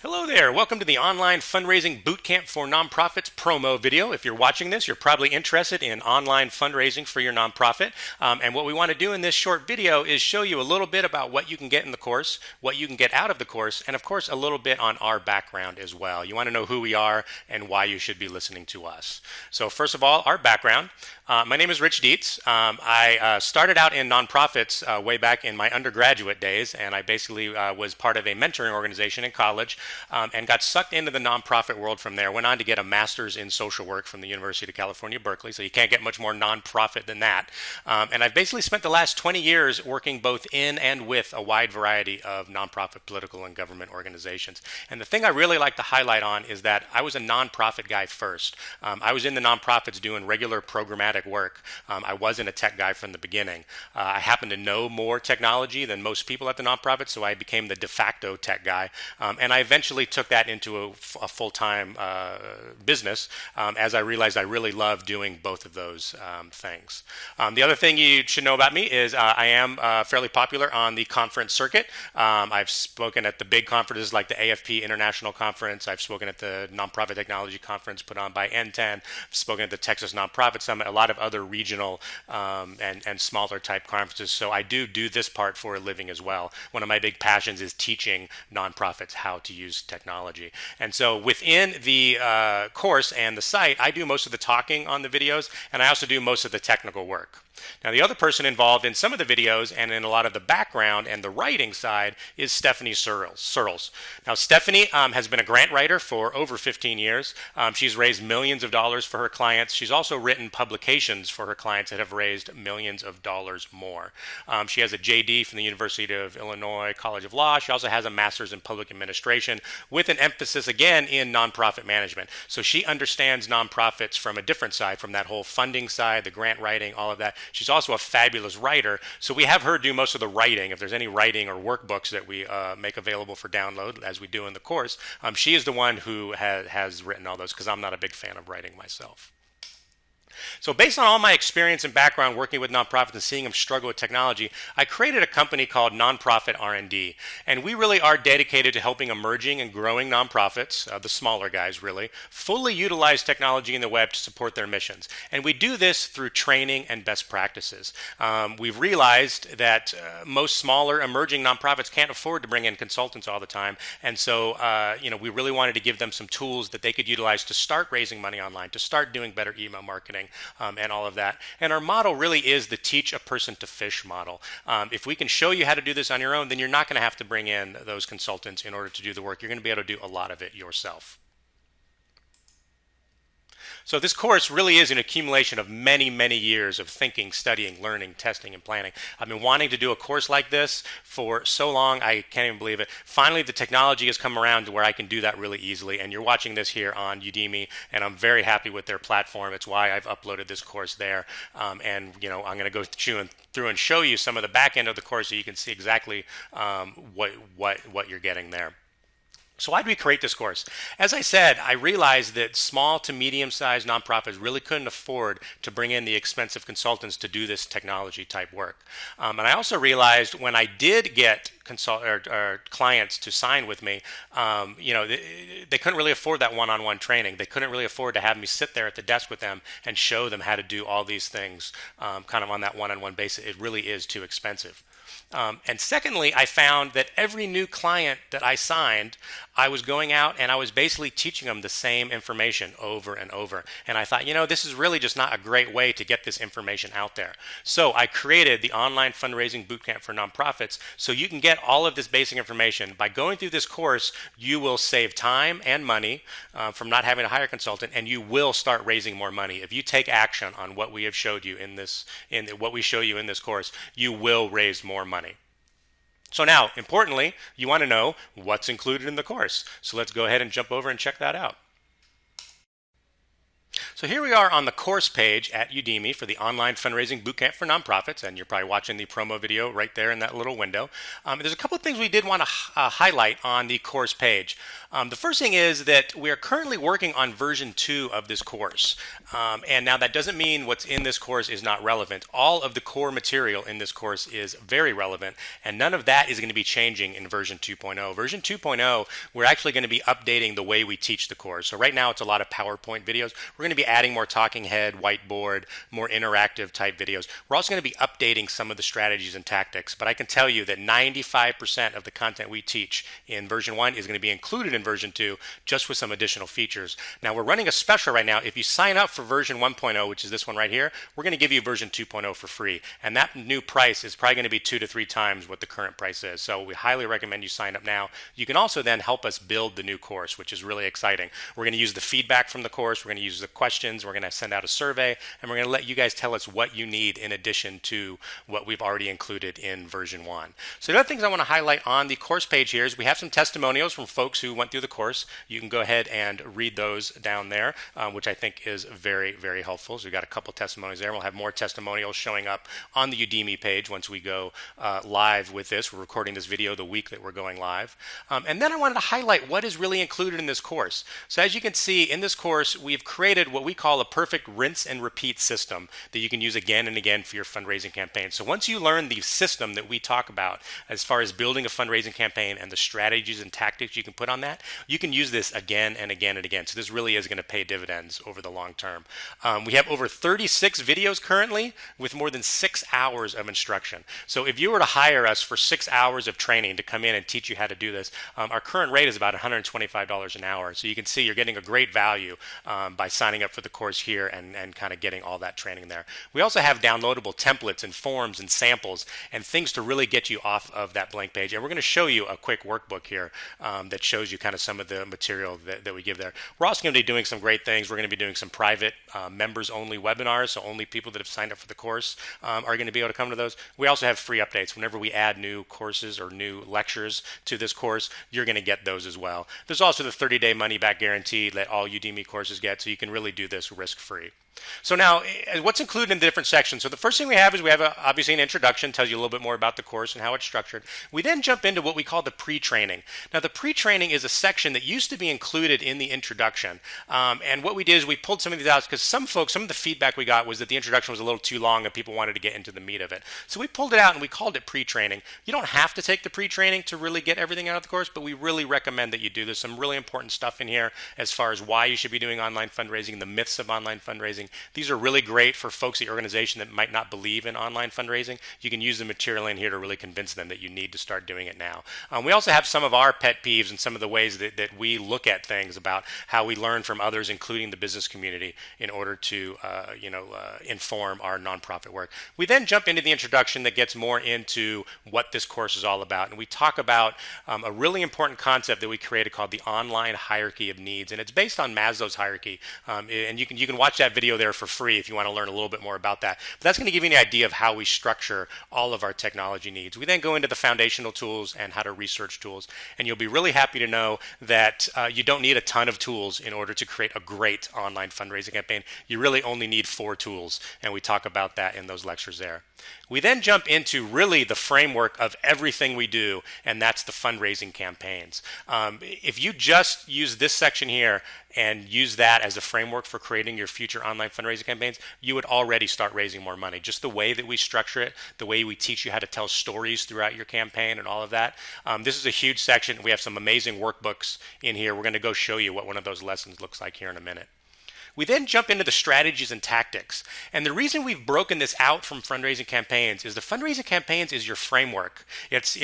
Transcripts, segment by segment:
Hello there. Welcome to the Online Fundraising Bootcamp for Nonprofits promo video. If you're watching this, you're probably interested in online fundraising for your nonprofit. And what we want to do in this short video is show you a little bit about what you can get in the course, what you can get out of the course, and of course, a little bit on our background as well. You want to know who we are and why you should be listening to us. So first of all, our background. My name is Rich Dietz. I started out in nonprofits way back in my undergraduate days, and I basically was part of a mentoring organization in college and got sucked into the nonprofit world from there. Went on to get a master's in social work from the University of California, Berkeley, so you can't get much more nonprofit than that. And I've basically spent the last 20 years working both in and with a wide variety of nonprofit, political, and government organizations. And the thing I really like to highlight on is that I was a nonprofit guy first. I was in the nonprofits doing regular programmatic work. I wasn't a tech guy from the beginning. I happen to know more technology than most people at the nonprofit, so I became the de facto tech guy. And I eventually took that into a full-time business as I realized I really love doing both of those things. The other thing you should know about me is I am fairly popular on the conference circuit. I've spoken at the big conferences like the AFP International Conference. I've spoken at the Nonprofit Technology Conference put on by N10. I've spoken at the Texas Nonprofit Summit, a lot of other regional and smaller type conferences. So I do this part for a living as well. One of my big passions is teaching nonprofits how to use technology. And so within the course and the site, I do most of the talking on the videos, and I also do most of the technical work. Now, the other person involved in some of the videos and in a lot of the background and the writing side is Stephanie Searles. Now, Stephanie has been a grant writer for over 15 years. She's raised millions of dollars for her clients. She's also written publications for her clients that have raised millions of dollars more. She has a JD from the University of Illinois College of Law. She also has a master's in public administration with an emphasis, again, in nonprofit management. So she understands nonprofits from a different side, from that whole funding side, the grant writing, all of that. She's also a fabulous writer, so we have her do most of the writing. If there's any writing or workbooks that we make available for download, as we do in the course, she is the one who has written all those, because I'm not a big fan of writing myself. So based on all my experience and background working with nonprofits and seeing them struggle with technology, I created a company called Nonprofit R&D. And we really are dedicated to helping emerging and growing nonprofits, the smaller guys really, fully utilize technology in the web to support their missions. And we do this through training and best practices. We've realized that most smaller emerging nonprofits can't afford to bring in consultants all the time. And so we really wanted to give them some tools that they could utilize to start raising money online, to start doing better email marketing, and all of that. And our model really is the teach a person to fish model. If we can show you how to do this on your own, then you're not going to have to bring in those consultants in order to do the work. You're going to be able to do a lot of it yourself. So this course really is an accumulation of many, many years of thinking, studying, learning, testing, and planning. I've been wanting to do a course like this for so long, I can't even believe it. Finally, the technology has come around to where I can do that really easily, and you're watching this here on Udemy, and I'm very happy with their platform. It's why I've uploaded this course there, and I'm going to go through and show you some of the back end of the course so you can see exactly what you're getting there. So why did we create this course? As I said, I realized that small to medium-sized nonprofits really couldn't afford to bring in the expensive consultants to do this technology type work. And I also realized when I did get clients to sign with me, they couldn't really afford that one-on-one training. They couldn't really afford to have me sit there at the desk with them and show them how to do all these things kind of on that one-on-one basis. It really is too expensive. And secondly, I found that every new client that I signed, I was going out and I was basically teaching them the same information over and over. And I thought, this is really just not a great way to get this information out there. So I created the Online Fundraising Bootcamp for Nonprofits so you can get all of this basic information. By going through this course, you will save time and money from not having to hire a consultant, and you will start raising more money. If you take action on what we have showed you in what we show you in this course, you will raise more money. So now, importantly, you want to know what's included in the course. So let's go ahead and jump over and check that out. So here we are on the course page at Udemy for the Online Fundraising Bootcamp for Nonprofits, and you're probably watching the promo video right there in that little window. There's a couple of things we did want to highlight on the course page. The first thing is that we are currently working on version 2 of this course. And now that doesn't mean what's in this course is not relevant. All of the core material in this course is very relevant, and none of that is going to be changing in version 2.0. Version 2.0, we're actually going to be updating the way we teach the course. So right now it's a lot of PowerPoint videos. We're going to be adding more talking head, whiteboard, more interactive type videos. We're also going to be updating some of the strategies and tactics, but I can tell you that 95% of the content we teach in version 1 is going to be included in version 2, just with some additional features. Now we're running a special right now. If you sign up for version 1.0, which is this one right here, we're going to give you version 2.0 for free, and that new price is probably going to be 2 to 3 times what the current price is. So we highly recommend you sign up now. You can also then help us build the new course, which is really exciting. We're going to use the feedback from the course, we're going to use the questions, we're going to send out a survey, and we're going to let you guys tell us what you need in addition to what we've already included in version 1. So the other things I want to highlight on the course page here is we have some testimonials from folks who went through the course. You can go ahead and read those down there, which I think is very, very helpful. So we've got a couple testimonies there. We'll have more testimonials showing up on the Udemy page once we go live with this. We're recording this video the week that we're going live. And then I wanted to highlight what is really included in this course. So as you can see in this course, we've created what we call a perfect rinse and repeat system that you can use again and again for your fundraising campaign. So once you learn the system that we talk about as far as building a fundraising campaign and the strategies and tactics you can put on that, you can use this again and again and again. So this really is going to pay dividends over the long term. We have over 36 videos currently with more than 6 hours of instruction. So if you were to hire us for 6 hours of training to come in and teach you how to do this, our current rate is about $125 an hour. So you can see you're getting a great value by signing up for the course here and kind of getting all that training there. We also have downloadable templates and forms and samples and things to really get you off of that blank page. And we're going to show you a quick workbook here that shows you kind of some of the material that we give there. We're also going to be doing some great things. We're going to be doing some private members only webinars, so only people that have signed up for the course are going to be able to come to those. We also have free updates. Whenever we add new courses or new lectures to this course, you're going to get those as well. There's also the 30-day money-back guarantee that all Udemy courses get, so you can really do this risk-free. So now, what's included in the different sections? So the first thing we have is obviously an introduction, tells you a little bit more about the course and how it's structured. We then jump into what we call the pre-training. Now the pre-training is a section that used to be included in the introduction. And what we did is we pulled some of these out because some of the feedback we got was that the introduction was a little too long and people wanted to get into the meat of it. So we pulled it out and we called it pre-training. You don't have to take the pre-training to really get everything out of the course, but we really recommend that you do. There's some really important stuff in here as far as why you should be doing online fundraising, the myths of online fundraising. These are really great for folks at your organization that might not believe in online fundraising. You can use the material in here to really convince them that you need to start doing it now. We also have some of our pet peeves and some of the ways that we look at things about how we learn from others, including the business community, in order to inform our nonprofit work. We then jump into the introduction that gets more into what this course is all about. And we talk about a really important concept that we created called the online hierarchy of needs. And it's based on Maslow's hierarchy. And you can watch that video there for free if you want to learn a little bit more about that. But that's going to give you an idea of how we structure all of our technology needs. We then go into the foundational tools and how to research tools. And you'll be really happy to know that you don't need a ton of tools in order to create a great online fundraising campaign. You really only need 4 tools. And we talk about that in those lectures there. We then jump into really the framework of everything we do, and that's the fundraising campaigns. If you just use this section here and use that as a framework for creating your future online fundraising campaigns, you would already start raising more money. Just the way that we structure it, the way we teach you how to tell stories throughout your campaign and all of that. This is a huge section. We have some amazing workbooks in here. We're going to go show you what one of those lessons looks like here in a minute. We then jump into the strategies and tactics. And the reason we've broken this out from fundraising campaigns is the fundraising campaigns is your framework. It's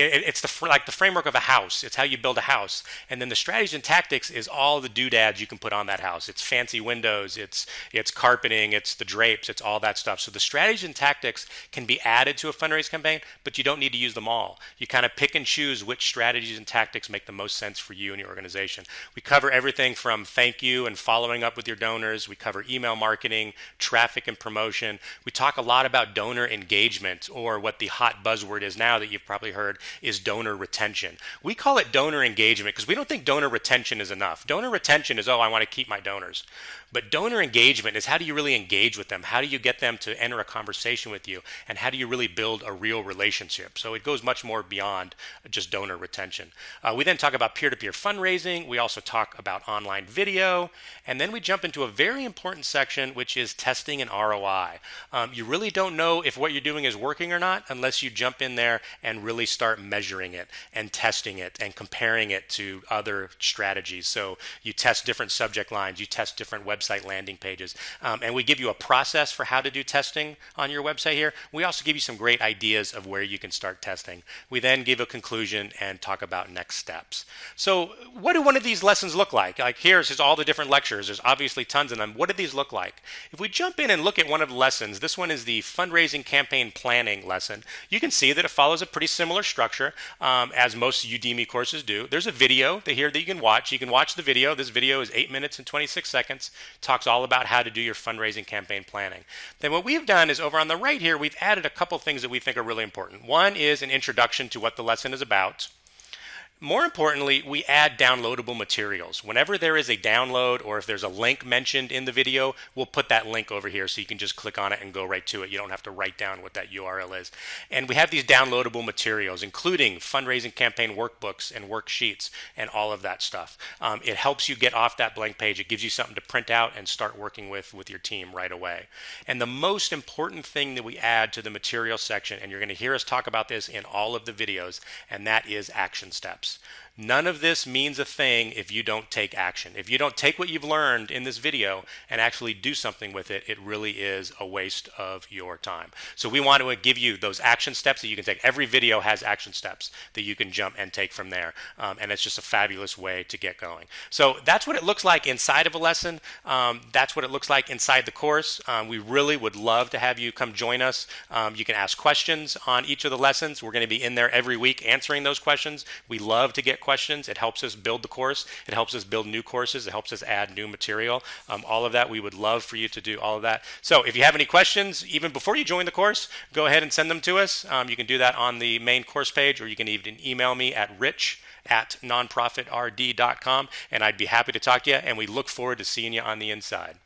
like the framework of a house. It's how you build a house. And then the strategies and tactics is all the doodads you can put on that house. It's fancy windows, it's carpeting, it's the drapes, it's all that stuff. So the strategies and tactics can be added to a fundraising campaign, but you don't need to use them all. You kind of pick and choose which strategies and tactics make the most sense for you and your organization. We cover everything from thank you and following up with your donors. We cover email marketing, traffic and promotion. We talk a lot about donor engagement, or what the hot buzzword is now that you've probably heard is donor retention. We call it donor engagement because we don't think donor retention is enough. Donor retention is, oh, I want to keep my donors. But donor engagement is how do you really engage with them? How do you get them to enter a conversation with you? And how do you really build a real relationship? So it goes much more beyond just donor retention. We then talk about peer-to-peer fundraising. We also talk about online video. And then we jump into a very important section, which is testing and ROI. You really don't know if what you're doing is working or not unless you jump in there and really start measuring it and testing it and comparing it to other strategies. So you test different subject lines, you test different website landing pages, and we give you a process for how to do testing on your website here. We also give you some great ideas of where you can start testing. We then give a conclusion and talk about next steps. So what do one of these lessons look like? Like here's all the different lectures. There's obviously tons of them. What do these look like? If we jump in and look at one of the lessons, this one is the fundraising campaign planning lesson. You can see that it follows a pretty similar structure as most Udemy courses do. There's a video here that you can watch. You can watch the video. This video is 8 minutes and 26 seconds. Talks all about how to do your fundraising campaign planning. Then what we've done is over on the right here, we've added a couple things that we think are really important. One is an introduction to what the lesson is about. More importantly, we add downloadable materials. Whenever there is a download or if there's a link mentioned in the video, we'll put that link over here so you can just click on it and go right to it. You don't have to write down what that URL is. And we have these downloadable materials, including fundraising campaign workbooks and worksheets and all of that stuff. It helps you get off that blank page. It gives you something to print out and start working with your team right away. And the most important thing that we add to the material section, and you're going to hear us talk about this in all of the videos, and that is action steps. None of this means a thing if you don't take action. If you don't take what you've learned in this video and actually do something with it, it really is a waste of your time. So we want to give you those action steps that you can take. Every video has action steps that you can jump and take from there. And it's just a fabulous way to get going. So that's what it looks like inside of a lesson. That's what it looks like inside the course. We really would love to have you come join us. You can ask questions on each of the lessons. We're going to be in there every week answering those questions. We love to get questions. It helps us build the course. It helps us build new courses. It helps us add new material. All of that, we would love for you to do all of that. So if you have any questions, even before you join the course, go ahead and send them to us. You can do that on the main course page, or you can even email me at rich@nonprofitrd.com, and I'd be happy to talk to you, and we look forward to seeing you on the inside.